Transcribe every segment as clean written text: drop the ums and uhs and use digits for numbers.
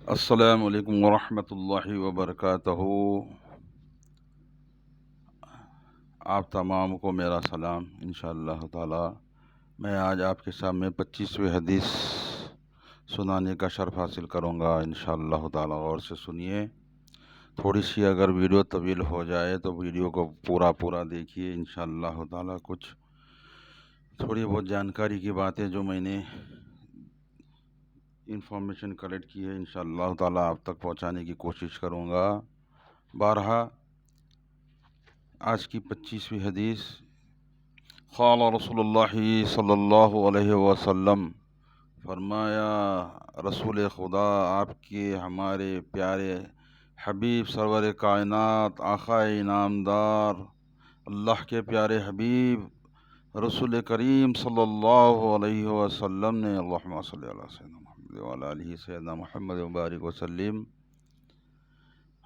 السلام علیکم ورحمۃ اللہ وبرکاتہ۔ آپ تمام کو میرا سلام۔ انشاءاللہ تعالی میں آج آپ کے سامنے 25ویں حدیث سنانے کا شرف حاصل کروں گا۔ انشاءاللہ تعالی غور سے سنیے۔ تھوڑی سی اگر ویڈیو طویل ہو جائے تو ویڈیو کو پورا دیکھیے۔ انشاءاللہ تعالی کچھ تھوڑی بہت جانکاری کی باتیں جو میں نے انفارمیشن کلیکٹ کی ہے انشاءاللہ تعالی آپ تک پہنچانے کی کوشش کروں گا۔ بارہا آج کی 25ویں حدیث، قال رسول اللہ صلی اللہ علیہ وسلم، فرمایا رسول خدا آپ کے ہمارے پیارے حبیب سرور کائنات آقا انعامدار اللہ کے پیارے حبیب رسول کریم صلی اللہ علیہ وسلم نے، اللہم صلی اللہ علیہ وسلم وعلی آلہ سیدنا محمد مبارک وسلم،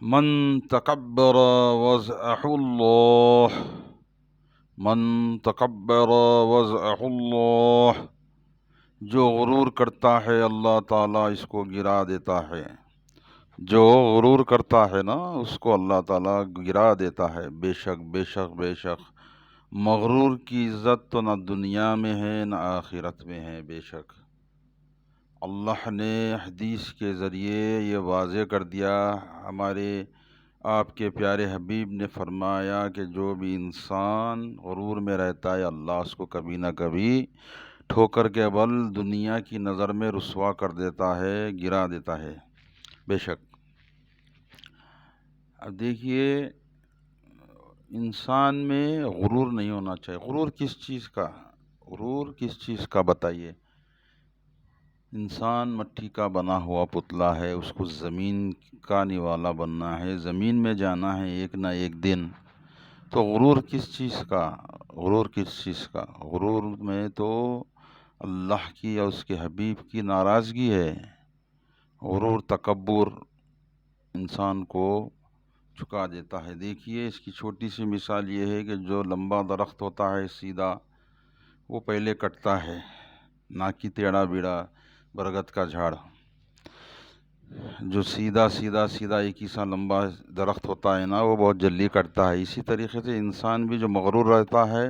من تکبر وضعہ اللہ، من تکبر وضعہ اللہ، جو غرور کرتا ہے اللہ تعالیٰ اس کو گرا دیتا ہے۔ جو غرور کرتا ہے نا اس کو اللہ تعالیٰ گرا دیتا ہے۔ بے شک مغرور کی عزت تو نہ دنیا میں ہے نہ آخرت میں ہے۔ بے شک اللہ نے حدیث کے ذریعے یہ واضح کر دیا، ہمارے آپ کے پیارے حبیب نے فرمایا کہ جو بھی انسان غرور میں رہتا ہے اللہ اس کو کبھی نہ کبھی ٹھوکر کے بل دنیا کی نظر میں رسوا کر دیتا ہے، گرا دیتا ہے۔ بے شک اب دیکھیے، انسان میں غرور نہیں ہونا چاہیے۔ غرور کس چیز کا بتائیے؟ انسان مٹی کا بنا ہوا پتلا ہے، اس کو زمین کا نوالا بننا ہے، زمین میں جانا ہے ایک نہ ایک دن۔ تو غرور کس چیز کا؟ غرور میں تو اللہ کی اور اس کے حبیب کی ناراضگی ہے۔ غرور تکبر انسان کو چکا دیتا ہے۔ دیکھیے اس کی چھوٹی سی مثال یہ ہے کہ جو لمبا درخت ہوتا ہے سیدھا، وہ پہلے کٹتا ہے، نہ کہ ٹیڑھا بیڑا برگد کا جھاڑ۔ جو سیدھا ایک ہی سا لمبا درخت ہوتا ہے نا وہ بہت جلدی کٹتا ہے۔ اسی طریقے سے انسان بھی جو مغرور رہتا ہے،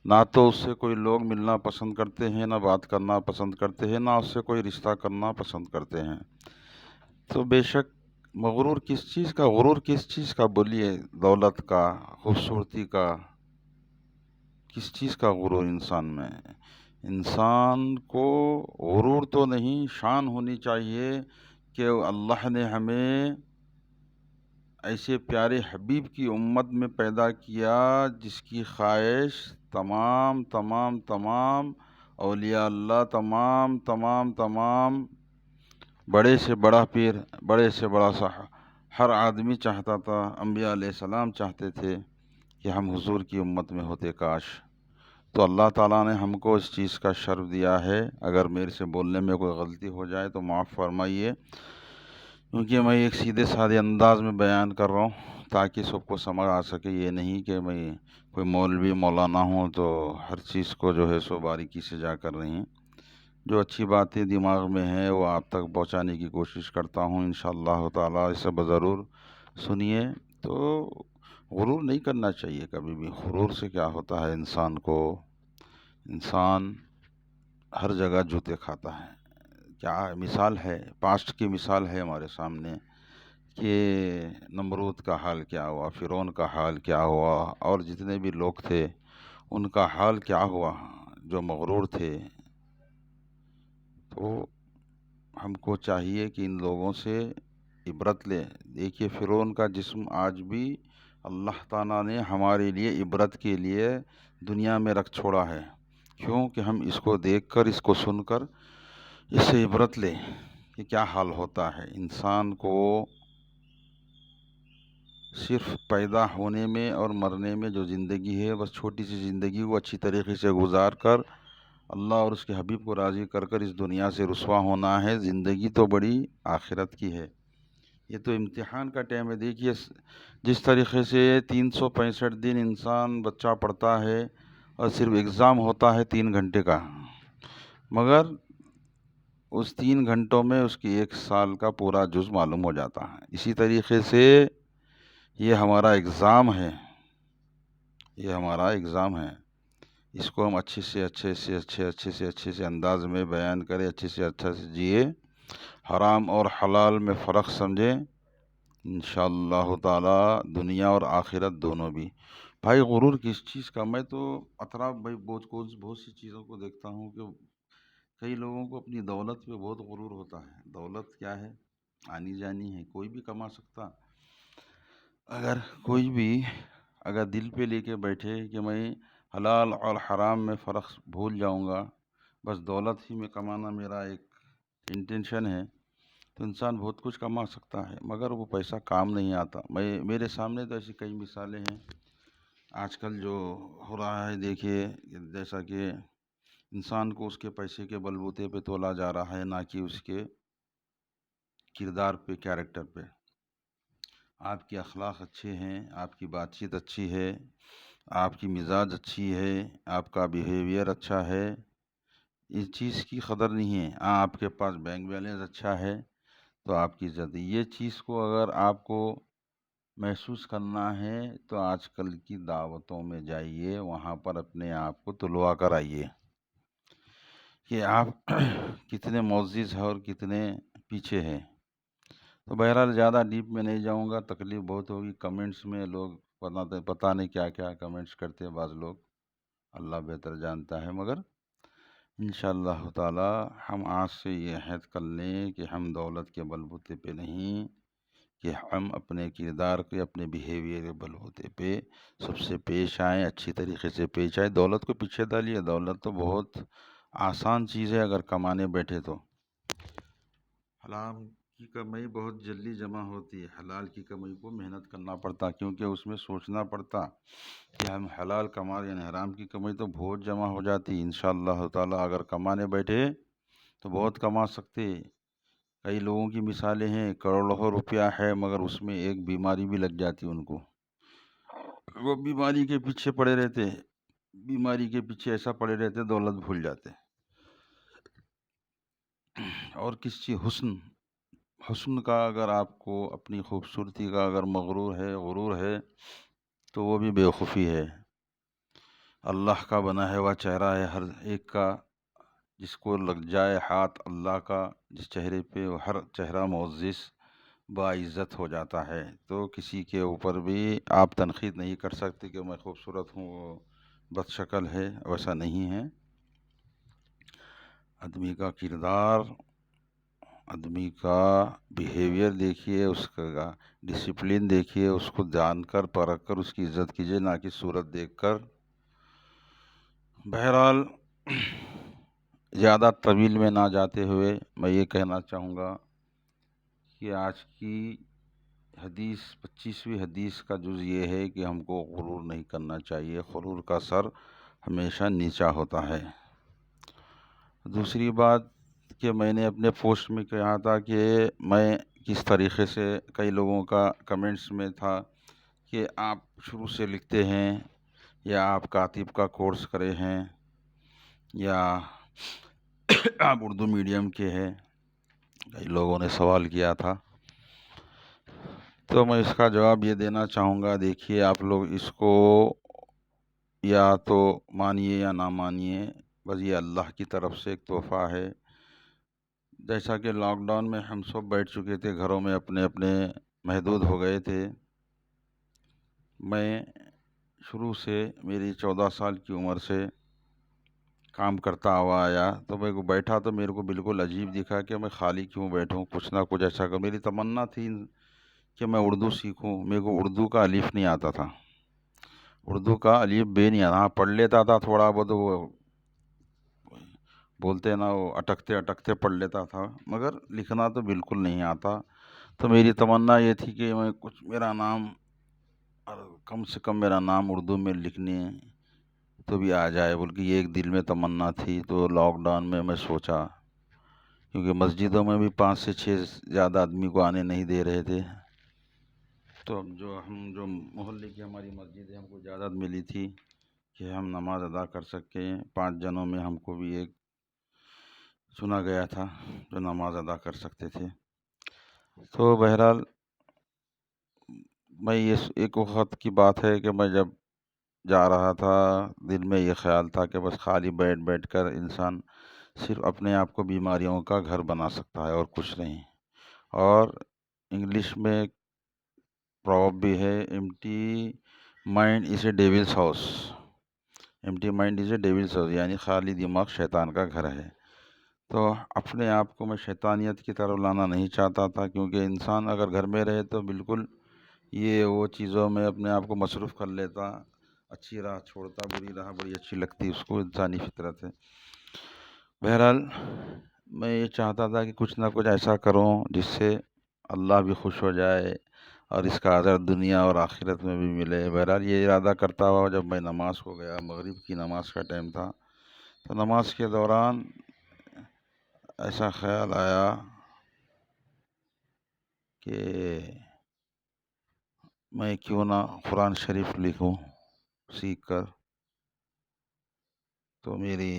نہ تو اس سے کوئی لوگ ملنا پسند کرتے ہیں، نہ بات کرنا پسند کرتے ہیں، نہ اس سے کوئی رشتہ کرنا پسند کرتے ہیں۔ تو بے شک غرور کس چیز کا بولیے؟ دولت کا، خوبصورتی کا، کس چیز کا غرور انسان میں؟ انسان کو غرور تو نہیں، شان ہونی چاہیے کہ اللہ نے ہمیں ایسے پیارے حبیب کی امت میں پیدا کیا جس کی خواہش تمام اولیاء اللہ، تمام بڑے سے بڑا پیر، بڑے سے بڑا ہر آدمی چاہتا تھا، انبیاء علیہ السلام چاہتے تھے کہ ہم حضور کی امت میں ہوتے کاش۔ تو اللہ تعالیٰ نے ہم کو اس چیز کا شرف دیا ہے۔ اگر میرے سے بولنے میں کوئی غلطی ہو جائے تو معاف فرمائیے، کیونکہ میں ایک سیدھے سادے انداز میں بیان کر رہا ہوں تاکہ سب کو سمجھ آ سکے۔ یہ نہیں کہ میں کوئی مولوی مولانا ہوں تو ہر چیز کو جو ہے سو باریکی سے جا کر رہی ہیں۔ جو اچھی باتیں دماغ میں ہیں وہ آپ تک پہنچانے کی کوشش کرتا ہوں انشاءاللہ تعالیٰ۔ اسے ضرور سنیے۔ تو غرور نہیں کرنا چاہیے کبھی بھی۔ غرور سے کیا ہوتا ہے انسان ہر جگہ جوتے کھاتا ہے۔ کیا مثال ہے، پاسٹ کی مثال ہے ہمارے سامنے کہ نمرود کا حال کیا ہوا، فرعون کا حال کیا ہوا، اور جتنے بھی لوگ تھے ان کا حال کیا ہوا جو مغرور تھے۔ تو ہم کو چاہیے کہ ان لوگوں سے عبرت لیں۔ دیکھیے فرعون کا جسم آج بھی اللہ تعالیٰ نے ہمارے لیے عبرت کے لیے دنیا میں رکھ چھوڑا ہے۔ کیوں کہ ہم اس کو دیکھ کر، اس کو سن کر اس سے عبرت لیں کہ کیا حال ہوتا ہے۔ انسان کو صرف پیدا ہونے میں اور مرنے میں جو زندگی ہے، بس چھوٹی سی زندگی کو اچھی طریقے سے گزار کر اللہ اور اس کے حبیب کو راضی کر کر اس دنیا سے رسوا ہونا ہے۔ زندگی تو بڑی آخرت کی ہے۔ یہ تو امتحان کا ٹائم ہے۔ دیکھیے جس طریقے سے 365 دن انسان بچہ پڑھتا ہے اور صرف ایگزام ہوتا ہے 3 گھنٹے کا، مگر اس 3 گھنٹوں میں اس کی 1 سال کا پورا جز معلوم ہو جاتا ہے۔ اسی طریقے سے یہ ہمارا ایگزام ہے، یہ ہمارا ایگزام ہے، اس کو ہم اچھے سے انداز میں بیان کریں، اچھے سے جیے، حرام اور حلال میں فرق سمجھیں، انشاءاللہ تعالی دنیا اور آخرت دونوں بھی۔ بھائی غرور کس چیز کا؟ میں تو اطراف بھائی بہت سی چیزوں کو دیکھتا ہوں کہ کئی لوگوں کو اپنی دولت پہ بہت غرور ہوتا ہے۔ دولت کیا ہے؟ آنی جانی ہے، کوئی بھی کما سکتا۔ اگر کوئی بھی اگر دل پہ لے کے بیٹھے کہ میں حلال اور حرام میں فرق بھول جاؤں گا، بس دولت ہی میں کمانا میرا ایک انٹینشن ہے، تو انسان بہت کچھ کما سکتا ہے، مگر وہ پیسہ کام نہیں آتا۔ میرے سامنے تو ایسی کئی مثالیں ہیں آج کل جو ہو رہا ہے۔ دیکھیے جیسا کہ انسان کو اس کے پیسے کے بلبوتے پہ تولا جا رہا ہے، نہ کہ اس کے کردار پہ، کیریکٹر پہ۔ آپ کے اخلاق اچھے ہیں، آپ کی بات چیت اچھی ہے، آپ کی مزاج اچھی ہے، آپ کا بیہیویئر اچھا ہے، اس چیز کی قدر نہیں ہے۔ آپ کے پاس بینک بیلنس اچھا ہے تو آپ کی عزت ہے۔ یہ چیز کو اگر آپ کو محسوس کرنا ہے تو آج کل کی دعوتوں میں جائیے، وہاں پر اپنے آپ کو تلوا کر آئیے کہ آپ کتنے معزز ہیں اور کتنے پیچھے ہیں۔ تو بہرحال زیادہ ڈیپ میں نہیں جاؤں گا، تکلیف بہت ہوگی۔ کمنٹس میں لوگ پتہ نہیں کیا کیا کمنٹس کرتے ہیں بعض لوگ، اللہ بہتر جانتا ہے، مگر انشاءاللہ تعالی ہم آج سے یہ عہد کر لیں کہ ہم دولت کے بلبوتے پہ نہیں، کہ ہم اپنے کردار کے، اپنے بیہیویئر کے بلبوتے پہ سب سے پیش آئیں، اچھی طریقے سے پیش آئیں۔ دولت کو پیچھے ڈالیے، دولت تو بہت آسان چیز ہے اگر کمانے بیٹھے تو۔ حرام کی کمائی بہت جلدی جمع ہوتی ہے، حلال کی کمائی کو محنت کرنا پڑتا، کیونکہ اس میں سوچنا پڑتا کہ ہم حلال کما رہے ہیں۔ حرام کی کمائی تو بہت جمع ہو جاتی انشاءاللہ تعالی۔ اگر کمانے بیٹھے تو بہت کما سکتے۔ کئی لوگوں کی مثالیں ہیں، کروڑوں روپیہ ہے مگر اس میں ایک بیماری بھی لگ جاتی ان کو، وہ بیماری کے پیچھے پڑے رہتے، بیماری کے پیچھے ایسا پڑے رہتے، دولت بھول جاتے۔ اور کس چیز؟ حسن کا اگر آپ کو، اپنی خوبصورتی کا اگر غرور ہے تو وہ بھی بیوقوفی ہے۔ اللہ کا بنا ہوا چہرہ ہے ہر ایک کا، جس کو لگ جائے ہاتھ اللہ کا جس چہرے پہ، وہ ہر چہرہ معزز باعزت ہو جاتا ہے۔ تو کسی کے اوپر بھی آپ تنقید نہیں کر سکتے کہ میں خوبصورت ہوں، وہ بد شکل ہے، ویسا نہیں ہے۔ آدمی کا کردار، آدمی کا بیہیویئر دیکھیے، اس کا ڈسپلن دیکھیے، اس کو جان کر پرکھ کر اس کی عزت کیجیے، نہ کہ صورت دیکھ کر۔ بہرحال زیادہ طویل میں نہ جاتے ہوئے میں یہ کہنا چاہوں گا کہ آج کی حدیث 25ویں حدیث کا جز یہ ہے کہ ہم کو غرور نہیں کرنا چاہیے۔ غرور کا سر ہمیشہ نیچا ہوتا ہے۔ دوسری بات کہ میں نے اپنے پوسٹ میں کہا تھا کہ میں کس طریقے سے، کئی لوگوں کا کمنٹس میں تھا کہ آپ شروع سے لکھتے ہیں یا آپ کاتب کا کورس کرے ہیں یا آپ اردو میڈیم کے ہیں، کئی لوگوں نے سوال کیا تھا۔ تو میں اس کا جواب یہ دینا چاہوں گا، دیکھیے آپ لوگ اس کو یا تو مانیے یا نہ مانیے، بس یہ اللہ کی طرف سے ایک تحفہ ہے۔ جیسا کہ لاک ڈاؤن میں ہم سب بیٹھ چکے تھے گھروں میں، اپنے اپنے محدود ہو گئے تھے۔ میں شروع سے میری 14 سال کی عمر سے کام کرتا ہوا آیا، تو میں کو بیٹھا تو میرے کو بالکل عجیب دکھا کہ میں خالی کیوں بیٹھوں، کچھ نہ کچھ ایسا کروں۔ میری تمنا تھی کہ میں اردو سیکھوں۔ میرے کو اردو کا الف نہیں آتا تھا، اردو کا الف بے نہیں آتا، ہاں پڑھ لیتا تھا تھوڑا بہت، وہ بولتے نا، وہ اٹکتے اٹکتے پڑھ لیتا تھا، مگر لکھنا تو بالکل نہیں آتا۔ تو میری تمنا یہ تھی کہ میں کچھ میرا نام، کم سے کم میرا نام اردو میں لکھنے تو بھی آ جائے، بلکہ یہ ایک دل میں تمنا تھی۔ تو لاک ڈاؤن میں سوچا، کیونکہ مسجدوں میں بھی 5 سے 6 زیادہ آدمی کو آنے نہیں دے رہے تھے، تو ہم جو محلے کی ہماری مسجد ہے، ہم کو اجازت ملی تھی کہ ہم نماز ادا کر سکیں 5 جنوں میں، ہم کو بھی ایک چنا گیا تھا جو نماز ادا کر سکتے تھے۔ تو بہرحال میں یہ ایک وقت کی بات ہے کہ میں جب جا رہا تھا، دل میں یہ خیال تھا کہ بس خالی بیٹھ کر انسان صرف اپنے آپ کو بیماریوں کا گھر بنا سکتا ہے اور کچھ نہیں۔ اور انگلش میں ایک پروورب بھی ہے، empty mind is a devils house, empty mind is a devils house, یعنی خالی دماغ شیطان کا گھر ہے۔ تو اپنے آپ کو میں شیطانیت کی طرف لانا نہیں چاہتا تھا، کیونکہ انسان اگر گھر میں رہے تو بالکل یہ وہ چیزوں میں اپنے آپ کو مصروف کر لیتا، اچھی راہ چھوڑتا، بری راہ بڑی اچھی لگتی اس کو، انسانی فطرت ہے۔ بہرحال میں یہ چاہتا تھا کہ کچھ نہ کچھ ایسا کروں جس سے اللہ بھی خوش ہو جائے اور اس کا اجر دنیا اور آخرت میں بھی ملے۔ بہرحال یہ ارادہ کرتا ہوا جب میں نماز کو گیا، مغرب کی نماز کا ٹائم تھا، تو نماز کے دوران ایسا خیال آیا کہ میں کیوں نہ قرآن شریف لکھوں سیکھ کر۔ تو میری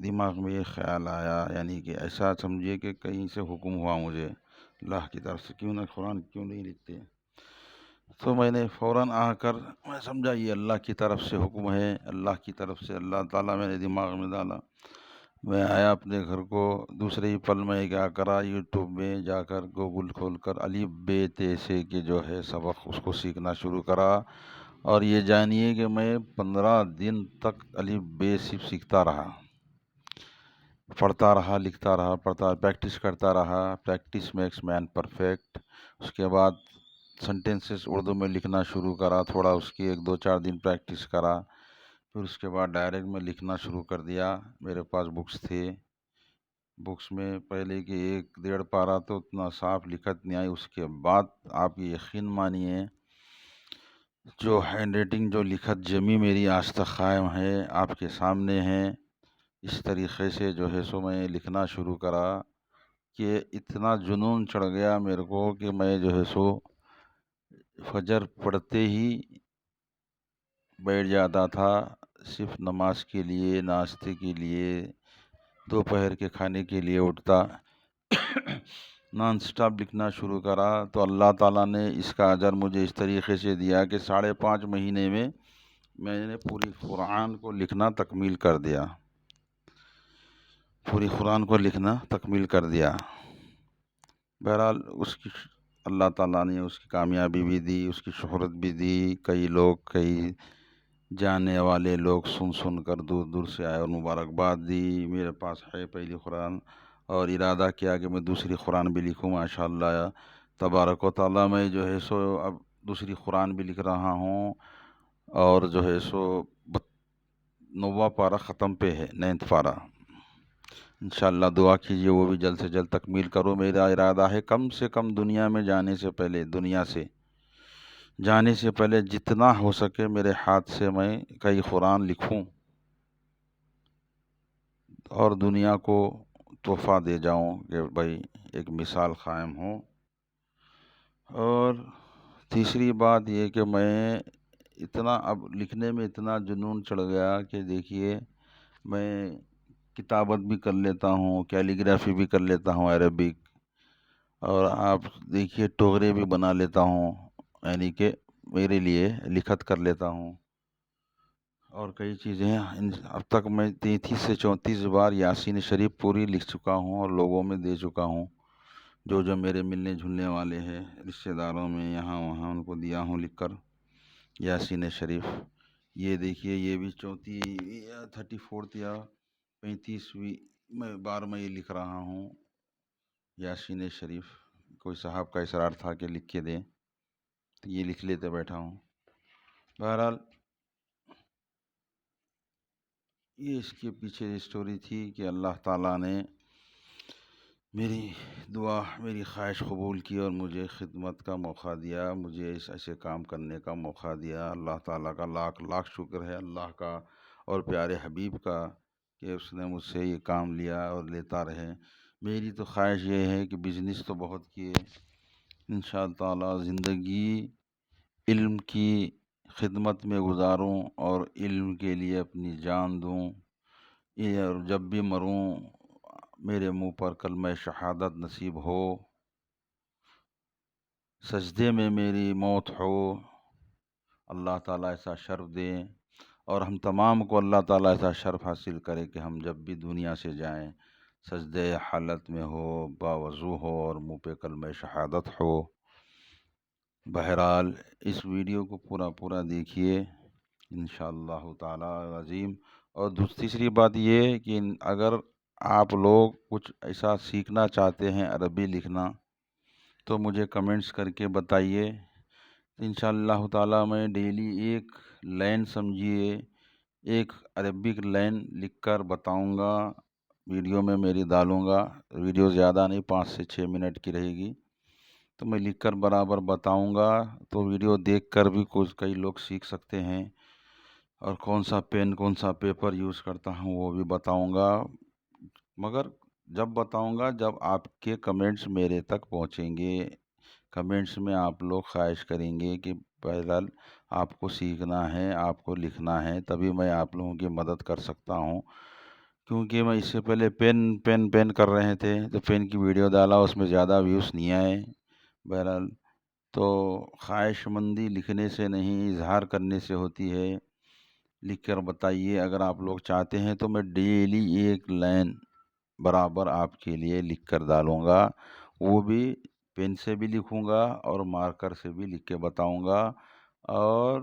دماغ میں یہ خیال آیا، یعنی کہ ایسا سمجھیے کہ کہیں سے حکم ہوا مجھے اللہ کی طرف سے، کیوں نہ قرآن کیوں نہیں لکھتے۔ تو میں نے فوراً آ کر میں سمجھا یہ اللہ کی طرف سے حکم ہے، اللہ کی طرف سے اللہ تعالیٰ میرے دماغ میں ڈالا۔ میں آیا اپنے گھر کو، دوسرے ہی پل میں کیا کرا، یوٹیوب میں جا کر گوگل کھول کر الف بے تے سے کے جو ہے سبق اس کو سیکھنا شروع کرا۔ اور یہ جانیے کہ میں 15 دن تک الف بے صرف سیکھتا رہا، پڑھتا رہا، لکھتا رہا، پریکٹس کرتا رہا۔ Practice makes man perfect. اس کے بعد سنٹینسز اردو میں لکھنا شروع کرا، تھوڑا اس کی 1-2-4 دن پریکٹس کرا، پھر اس کے بعد ڈائریکٹ میں لکھنا شروع کر دیا۔ میرے پاس بکس تھے، بکس میں پہلے کے 1-1.5 پارہ تو اتنا صاف لکھت نہیں آئی۔ اس کے بعد آپ یقین مانیے جو ہینڈ رائٹنگ، جو لکھت جمی میری آج تک قائم ہے، آپ کے سامنے ہے۔ اس طریقے سے جو ہے سو میں لکھنا شروع کرا کہ اتنا جنون چڑھ گیا میرے کو کہ میں جو ہے سو فجر پڑھتے ہی بیٹھ جاتا تھا، صرف نماز کے لیے، ناشتے کے لیے، دوپہر کے کھانے کے لیے اٹھتا، نان سٹاپ لکھنا شروع کرا۔ تو اللہ تعالیٰ نے اس کا اجر مجھے اس طریقے سے دیا کہ 5.5 مہینے میں نے پوری قرآن کو لکھنا تکمیل کر دیا، پوری قرآن کو لکھنا تکمیل کر دیا۔ بہرحال اس کی اللہ تعالیٰ نے اس کی کامیابی بھی دی، اس کی شہرت بھی دی۔ کئی جانے والے لوگ سن کر دور دور سے آئے اور مبارکباد دی۔ میرے پاس ہے پہلی قرآن، اور ارادہ کیا کہ میں دوسری قرآن بھی لکھوں۔ ماشاءاللہ تبارک و تعالیٰ میں جو ہے سو اب دوسری قرآن بھی لکھ رہا ہوں، اور جو ہے سو 9واں پارہ ختم پہ ہے، 9th پارہ۔ انشاءاللہ دعا کیجیے وہ بھی جلد سے جلد تکمیل کرو۔ میرا ارادہ ہے کم سے کم دنیا سے جانے سے پہلے جتنا ہو سکے میرے ہاتھ سے میں کئی قرآن لکھوں اور دنیا کو تحفہ دے جاؤں کہ بھائی ایک مثال قائم ہو۔ اور تیسری بات یہ کہ میں اب لکھنے میں اتنا جنون چڑھ گیا کہ دیکھیے میں کتابت بھی کر لیتا ہوں، کیلیگرافی بھی کر لیتا ہوں عربک، اور آپ دیکھیے ٹوغرے بھی بنا لیتا ہوں، یعنی کہ میرے لیے لکھت کر لیتا ہوں، اور کئی چیزیں۔ اب تک میں 33 سے 34 بار یاسین شریف پوری لکھ چکا ہوں اور لوگوں میں دے چکا ہوں، جو میرے ملنے جلنے والے ہیں، رشتہ داروں میں یہاں وہاں، ان کو دیا ہوں لکھ کر یاسین شریف۔ یہ دیکھیے یہ بھی 34 یا 35ویں بار میں یہ لکھ رہا ہوں یاسین شریف۔ کوئی صاحب کا اصرار تھا کہ لکھ کے دیں تو یہ لکھ لیتے بیٹھا ہوں۔ بہرحال یہ اس کے پیچھے اسٹوری تھی کہ اللہ تعالیٰ نے میری دعا، میری خواہش قبول کی اور مجھے خدمت کا موقع دیا، مجھے ایسے کام کرنے کا موقع دیا۔ اللہ تعالیٰ کا لاکھ لاکھ شکر ہے، اللہ کا اور پیارے حبیب کا، کہ اس نے مجھ سے یہ کام لیا اور لیتا رہے۔ میری تو خواہش یہ ہے کہ بزنس تو بہت کیے، انشاءاللہ تعالیٰ زندگی علم کی خدمت میں گزاروں اور علم کے لیے اپنی جان دوں، اور جب بھی مروں میرے منہ پر کلمہ شہادت نصیب ہو، سجدے میں میری موت ہو، اللہ تعالیٰ ایسا شرف دے، اور ہم تمام کو اللہ تعالیٰ ایسا شرف حاصل کرے کہ ہم جب بھی دنیا سے جائیں سجدے حالت میں ہو، باوضو ہو اور منہ پہ کلمہ شہادت ہو۔ بہرحال اس ویڈیو کو پورا دیکھیے انشاءاللہ تعالیٰ عظیم۔ اور تیسری بات یہ ہے کہ اگر آپ لوگ کچھ ایسا سیکھنا چاہتے ہیں عربی لکھنا تو مجھے کمنٹس کر کے بتائیے، انشاءاللہ تعالیٰ میں ڈیلی ایک لائن سمجھیے، ایک عربک لائن لکھ کر بتاؤں گا، ویڈیو میں میری ڈالوں گا۔ ویڈیو زیادہ نہیں، 5 سے 6 منٹ کی رہے گی، تو میں لکھ کر برابر بتاؤں گا، تو ویڈیو دیکھ کر بھی کئی لوگ سیکھ سکتے ہیں۔ اور کون سا پین کون سا پیپر یوز کرتا ہوں وہ بھی بتاؤں گا، مگر جب بتاؤں گا جب آپ کے کمنٹس میرے تک پہنچیں گے۔ کمنٹس میں آپ لوگ خواہش کریں گے کہ بہرحال آپ کو سیکھنا ہے، آپ کو لکھنا ہے، تبھی میں آپ لوگوں کی مدد کر سکتا ہوں۔ کیونکہ میں اس سے پہلے پین کر رہے تھے تو پین کی ویڈیو ڈالا، اس میں زیادہ ویوز نہیں آئے۔ بہرحال تو خواہش مندی لکھنے سے نہیں، اظہار کرنے سے ہوتی ہے۔ لکھ کر بتائیے اگر آپ لوگ چاہتے ہیں تو میں ڈیلی ایک لائن برابر آپ کے لیے لکھ کر ڈالوں گا، وہ بھی پین سے بھی لکھوں گا اور مارکر سے بھی لکھ کے بتاؤں گا، اور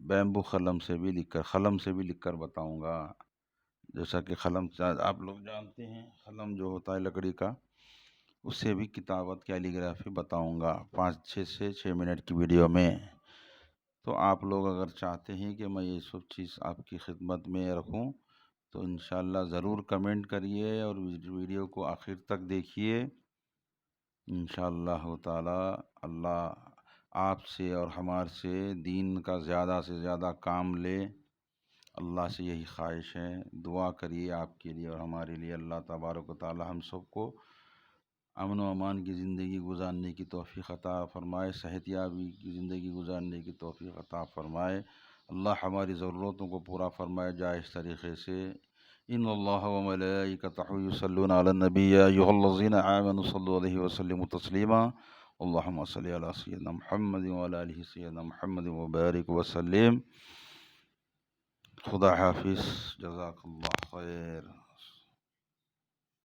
بیمبو قلم سے بھی لکھ کر بتاؤں گا۔ جیسا کہ قلم آپ لوگ جانتے ہیں، قلم جو ہوتا ہے لکڑی کا، اس سے بھی کتابت کیلیگرافی بتاؤں گا 5 سے 6 منٹ کی ویڈیو میں۔ تو آپ لوگ اگر چاہتے ہیں کہ میں یہ سب چیز آپ کی خدمت میں رکھوں تو انشاءاللہ ضرور کمنٹ کریے اور ویڈیو کو آخر تک دیکھیے۔ انشاءاللہ تعالی اللہ آپ سے اور ہمارے سے دین کا زیادہ سے زیادہ کام لے، اللہ سے یہی خواہش ہے۔ دعا کریے آپ کے لیے اور ہمارے لیے، اللہ تبارک و تعالی ہم سب کو امن و امان کی زندگی گزارنے کی توفیق عطا فرمائے، صحت یابی کی زندگی گزارنے کی توفیق عطا فرمائے۔ اللہ ہماری ضرورتوں کو پورا فرمائے جائز طریقے سے۔ ان اللہ و ملائکتہ یصلون علی النبی یا ایھا الذین آمنوا صلوا علیہ وسلموا تسلیما۔ اللہم صلی علی سیدنا محمد وعلی آلہ سیدنا محمد وبارک وسلم۔ خدا حافظ، جزاک اللہ خیر۔